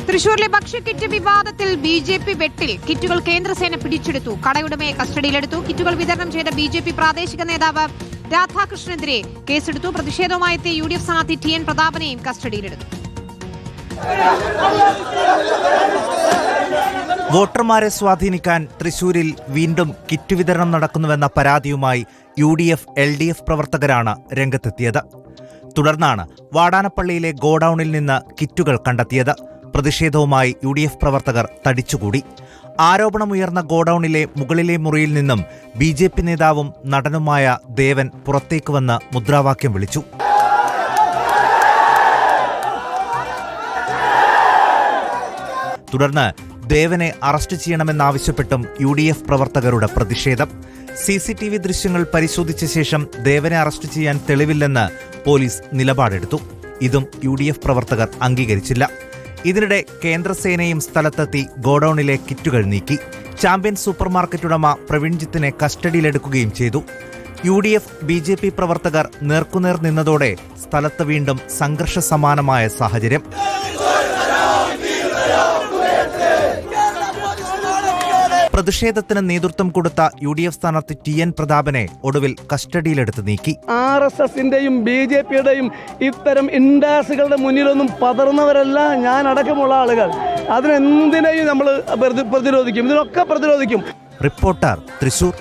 തൃശൂരിലെ ഭക്ഷ്യക്കിറ്റ് വിവാദത്തിൽ ബി.ജെ.പി വെട്ടിൽ. കിറ്റുകൾ കേന്ദ്രസേന പിടിച്ചെടുത്തു. കടയുടമയെ കസ്റ്റഡിയിലെടുത്തു. കിറ്റുകൾ വിതരണം ചെയ്ത ബി.ജെ.പി പ്രാദേശിക നേതാവ് രാധാകൃഷ്ണനെതിരെ കേസെടുത്തു. പ്രതിഷേധവുമായി എത്തിയ യു.ഡി.എഫ് സ്ഥാനാർത്ഥി ടി.എൻ പ്രതാപനെയും കസ്റ്റഡിയിലെടുത്തു. വോട്ടർമാരെ സ്വാധീനിക്കാൻ തൃശൂരിൽ വീണ്ടും കിറ്റ് വിതരണം നടക്കുന്നുവെന്ന പരാതിയുമായി യു.ഡി.എഫ്, എൽ.ഡി.എഫ് പ്രവർത്തകരാണ് രംഗത്തെത്തിയത്. തുടർന്നാണ് വാടാനപ്പള്ളിയിലെ ഗോഡൌണിൽ നിന്ന് കിറ്റുകൾ കണ്ടെത്തിയത്. പ്രതിഷേധവുമായി യു.ഡി.എഫ് പ്രവർത്തകർ തടിച്ചുകൂടി. ആരോപണമുയർന്ന ഗോഡൌണിലെ മുകളിലെ മുറിയിൽ നിന്നും ബി.ജെ.പി നേതാവും നടനുമായ ദേവൻ പുറത്തേക്ക് വന്ന് മുദ്രാവാക്യം വിളിച്ചു. തുടർന്ന് ദേവനെ അറസ്റ്റ് ചെയ്യണമെന്നാവശ്യപ്പെട്ടും യു.ഡി.എഫ് പ്രവർത്തകരുടെ പ്രതിഷേധം. CCTV ദൃശ്യങ്ങൾ പരിശോധിച്ച ശേഷം ദേവനെ അറസ്റ്റ് ചെയ്യാൻ തെളിവില്ലെന്ന് പോലീസ് നിലപാടെടുത്തു. ഇതും യു.ഡി.എഫ് പ്രവർത്തകർ അംഗീകരിച്ചില്ല. ഇതിനിടെ കേന്ദ്രസേനയും സ്ഥലത്തെത്തി ഗോഡൌണിലെ കിറ്റുകൾ നീക്കി. ചാമ്പ്യൻ സൂപ്പർമാർക്കറ്റ് ഉടമ പ്രവീൺജിത്തിനെ കസ്റ്റഡിയിലെടുക്കുകയും ചെയ്തു. യു.ഡി.എഫ്, ബി.ജെ.പി പ്രവർത്തകർ നേർക്കുനേർ നിന്നതോടെ സ്ഥലത്ത് വീണ്ടും സംഘർഷ സമാനമായ സാഹചര്യം. പ്രതിഷേധത്തിന് നേതൃത്വം കൊടുത്ത യു.ഡി.എഫ് സ്ഥാനാർത്ഥി ടി.എൻ പ്രതാപനെ ഒടുവിൽ കസ്റ്റഡിയിലെടുത്ത് നീക്കി. RSSന്റെയും ബി.ജെ.പിയുടെയും ഇത്തരം ഇൻഡാസുകളുടെ മുന്നിലൊന്നും പതർന്നവരല്ല ഞാൻ അടക്കമുള്ള ആളുകൾ. അതിനെന്തിനേയും നമ്മൾ പ്രതിരോധിക്കും, ഇതിനൊക്കെ പ്രതിരോധിക്കും. റിപ്പോർട്ടർ, തൃശൂർ.